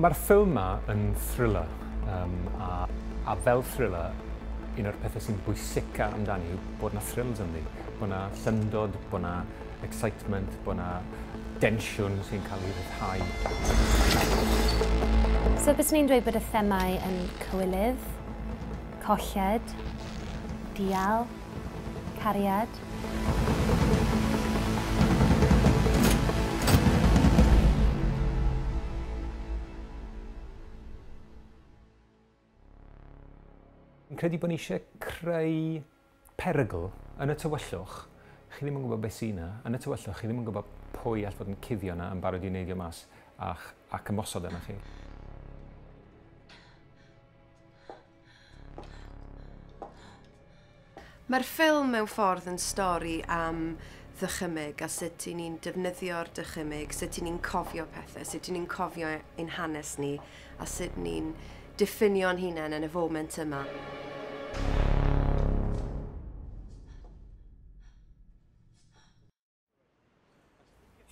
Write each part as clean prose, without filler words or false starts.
Mae'r ffilm yma yn thriller, a fel thriller, un o'r pethau sy'n bwysica amdani yw bod yna thrills ynddi. Bod yna syndod, bod yna excitement, bod yna densiwn sy'n cael ei ryddhau. So bys ni'n dweud bod y themau yn cywilydd, colled, dial, cariad. Fi'n credu bod ni eisiau creu perygl yn y tywyllwch. Chi ddim yn gwybod beth sy'n yna. Yn y tywyllwch, chi ddim yn gwybod pwy all fod yn cuddio yna yn barod i neidio mas ac ymosod yna chi. Mae'r ffilm mewn ffordd yn stori am ddychymyg a sut i ni'n defnyddio'r dychymyg, sut i ni'n cofio pethau, sut i ni'n cofio ein hanes ni a sut ni'n diffinio'n hunain yn y foment yma.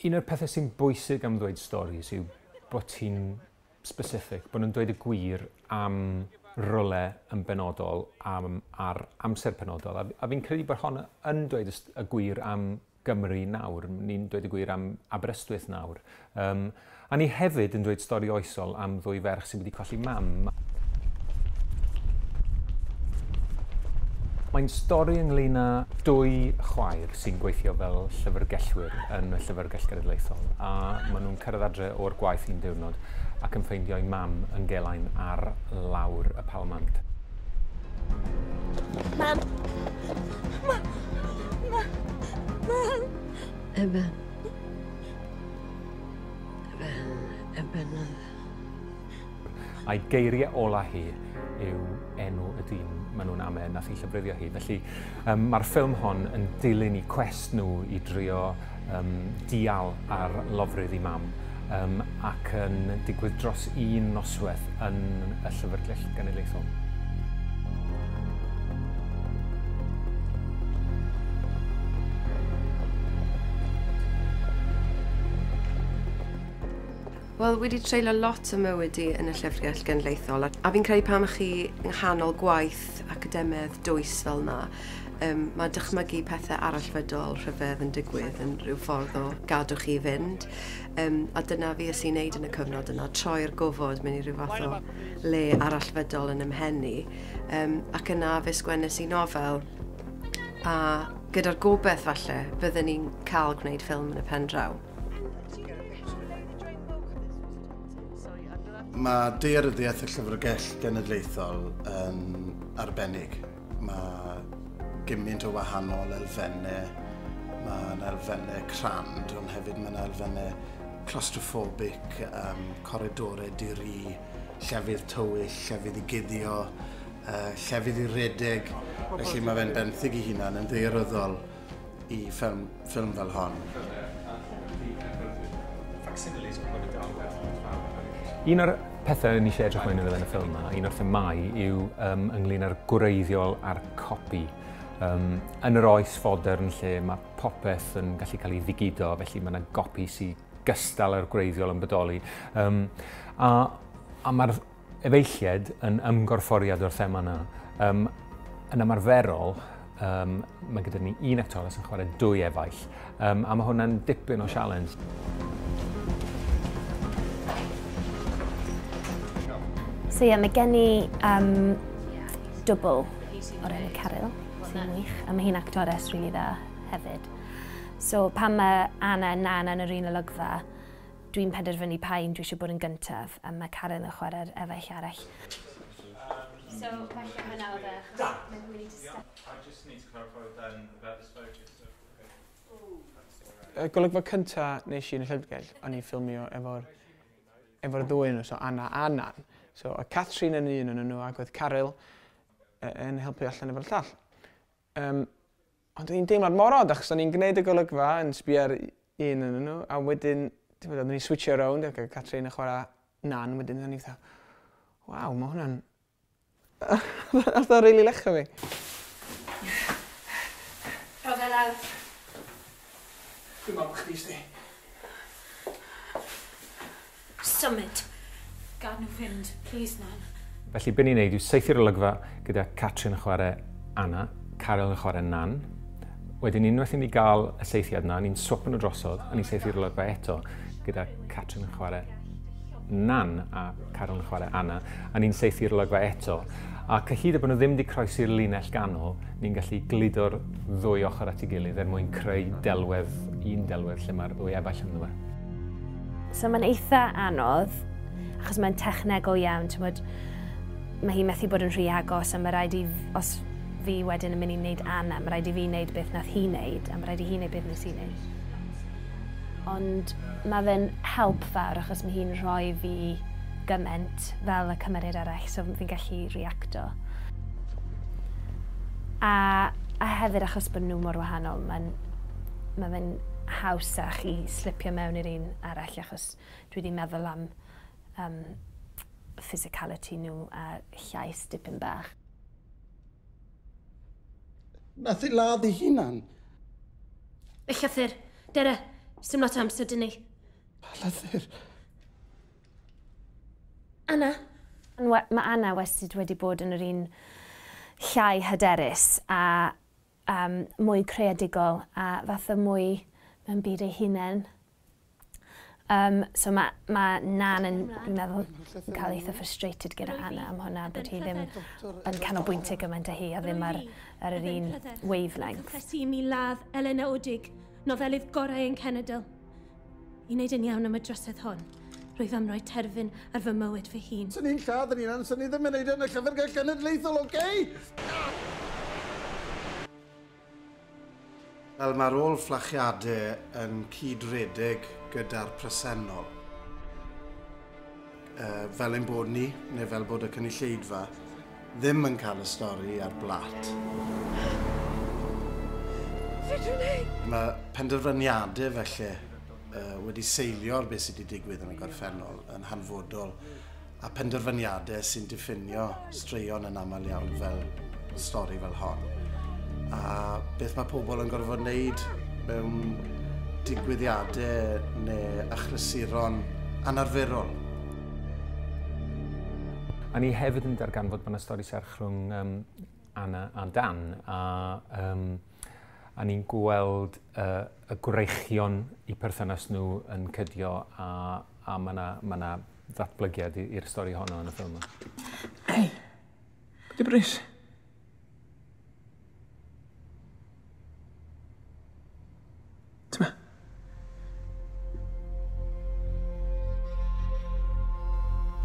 Un o'r pethau sy'n bwysig am ddweud storis yw bod ti'n specific, bod nhw'n dweud y gwir am rwle yn benodol ar amser penodol. A fi'n credu bod hon yn dweud y gwir am Gymru nawr, ni'n dweud y gwir am Aberystwyth nawr. A ni hefyd yn dweud stori oesol am ddwy ferch sydd wedi colli mam. Mae'n stori ynglyn â dwy chwaer sy'n gweithio fel llyfrgellwyr yn y Llyfrgell Genedlaethol, a maen nhw'n cyrraedd adre o'r gwaith un diwrnod ac yn ffeindio'i mam yn Gelain ar lawr y palmant. Mam! Mam! Eben. A'i geiriau ola hi yw enw y dyn maen nhw'n ame nath i llyfryddio hi. Felly mae'r ffilm hon yn dilyn i cwest nhw i drio dial ar lofrydd i mam ac yn digwydd dros un noswaith yn y Llyfrgell Genedlaethol. Wel, wedi treulio lot o mywyd i yn y Llyfrgell Genedlaethol, a fi'n credu pam chi yng nghanol gwaith academaidd dwys fel yna, mae dychmygu pethau arallfydol rhyfedd yn digwydd yn rhyw ffordd o gadw chi fynd. A dyna fi ys i'n neud yn y cyfnod yna, troi'r gofod mewn i rhyw fath o le arallfydol yn ymhenni. Ac yna fe sgwennes i nofel, a gyda'r gobeith falle bydden ni'n cael gwneud ffilm yn y pen draw. Mae daearyddiaeth y Llyfrgell Genedlaethol yn arbennig. Mae gymaint o wahanol elfennau. Mae'n elfennau crand, ond hefyd mae'n elfennau claustrophobic, corridorau diri, llefydd tywyll, llefydd i guddio, llefydd i redeg. Felly mae fe'n benthyg i hunan yn daearyddol i ffilm fel hon. Un o'r pethau ni eisiau edrych mewn iddo yn y ffilm yma, un o'r themau yw ynglyn â'r gwreiddiol a'r copi. Yn yr oes fodern lle mae popeth yn gallu cael ei ddigido, felly mae yna gopi sy'n gystal â'r gwreiddiol yn bodoli. A mae'r efeilliad yn ymgorfforiad o'r thema yna. Yn ymarferol, mae gyda ni un actores yn chwarae dwy efaill, a mae hwnna'n dipyn o sialens. So ie, mae gen i dwbl o'r enw Caryl, sy'n wych, a mae hi'n actores rili dda hefyd. So pan mae Anna a Nan yn yr un olygfa, dwi'n penderfynu pa un dwi eisiau bod yn gyntaf, a mae Caryl yn chwarae'r efaill arall. So falle hwnna oedd y golygfa cyntaf nes i yn y Llyfrgell, o'n i'n ffilmio efo'r ddwy nhw, so Anna a Nan. So, oedd Catrin yn un yn nhw ac oedd Caryl yn helpu allan efo'r llall. Ond dwi'n deimlad mor od, achos o'n i'n gwneud y golygfa yn sbio ar un yn nhw, a wedyn, oedden ni'n switcho around, ac oedd Catrin yn chwarae Nan, wedyn o'n i'n fatha, waw, mae hwnna'n... Oedd o'n rili lecha fi. Rho fe lawr. Dwi'n meddwl bod chdi sti. Symud. Gad nhw fynd, please, Nan. Felly, be ni'n neud yw saethu'r olygfa gyda Catrin yn chwarae Anna, Caryl yn chwarae Nan. Wedyn, unwaith i ni gael y saethiad yna, ni'n swap yn y drosodd, a ni'n saethu'r olygfa eto gyda Catrin yn chwarae Nan a Caryl yn chwarae Anna, a ni'n saethu'r olygfa eto. A cyhyd bod nhw ddim wedi croesi'r linell ganol, ni'n gallu gludo'r ddwy ochr at ei gilydd mwyn creu delwedd, un delwedd lle mae'r ddwy efall ynddo fe. So mae'n eitha anodd, achos mae'n technegol iawn. Mae hi methu bod yn rhy agos, a mae rhaid i, os fi wedyn yn mynd i wneud Anna, mae rhaid i fi wneud beth nath hi wneud, a mae rhaid i hi wneud beth nes i wneud. Ond mae fe'n help fawr, achos mae hi'n rhoi fi gyment fel y cymeriad eraill, so fi'n gallu reacto. A hefyd achos bod nhw mor wahanol, mae fe'n hawsach i slipio mewn i'r un arall, achos dwi wedi meddwl am physicality nhw a llais dipyn bach. Nath i ladd ei hunan. Ei llythyr, Dere, dim lot o amser dyn ni. Llythyr. Anna? Mae Anna wedi bod yn yr un llai hyderus a mwy creadigol a fath o mwy mewn byd ei hunain. So mae Nan yn, dwi'n meddwl, yn cael eitha frustrated gyda Anna am hwnna, bod hi ddim yn canolbwyntio gymaint â hi a ddim ar yr un wavelength. Clesu mi ladd Elena Wdig, nofelydd gorau yn Cenedl. I wneud yn iawn am y drysedd hon. Rwyf am roi terfyn ar fy mywyd fy hun. Sy'n ni'n lladd yn unan, sy'n ni ddim yn neud yn y Llyfrgell Genedlaethol, okei? Wel, mae'r ôl fflachiadau yn cydredig gyda'r presennol. Fel ein bod ni, neu fel bod y cynulleidfa, ddim yn cael y stori ar blat. Mae penderfyniadau felly wedi seilio ar beth sydd wedi digwydd yn y gorffennol yn hanfodol a penderfyniadau sy'n diffinio straeon yn aml iawn fel stori fel hon. A beth mae pobl yn gorfod wneud mewn digwyddiadau neu achlysuron anarferol. A ni hefyd yn darganfod bod yna stori serch rhwng Anna a Dan, a ni'n gweld y gwreichion i perthynas nhw yn cydio a mae yna ddatblygiad i'r stori honno yn y ffilm. Hei, beth yw Brys? T'ma?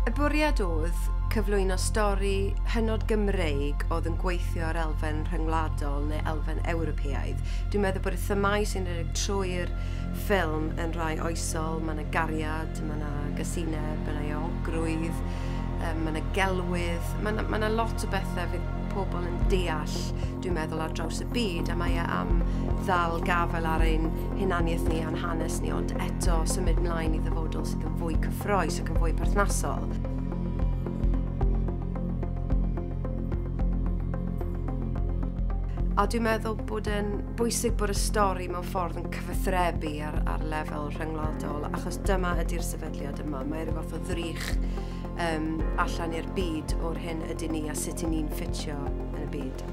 Y bwriad oedd cyflwyno stori hynod Gymreig oedd yn gweithio ar elfen rhyngwladol neu elfen Ewropeaidd. Dwi'n meddwl bod y themau sy'n rhedeg trwy'r ffilm yn rhai oesol. Mae yna gariad, mae yna gysineb, mae yna ogrwydd, mae yna gelwydd. Mae yna lot o bethau fydd pobl yn deall, dwi'n meddwl, ar draws y byd, a mae am ddal gafel ar ein hunaniaeth ni a'n hanes ni, ond eto symud mlaen i ddyfodol sydd yn fwy cyffrous ac yn fwy perthnasol. A dwi'n meddwl bod yn bwysig bod y stori mewn ffordd yn cyfathrebu ar lefel rhyngwladol, achos dyma ydy'r sefydliad yma. Mae rhyw fath o ddrych allan i'r byd o'r hyn ydyn ni a sut i ni'n ffitio yn y byd.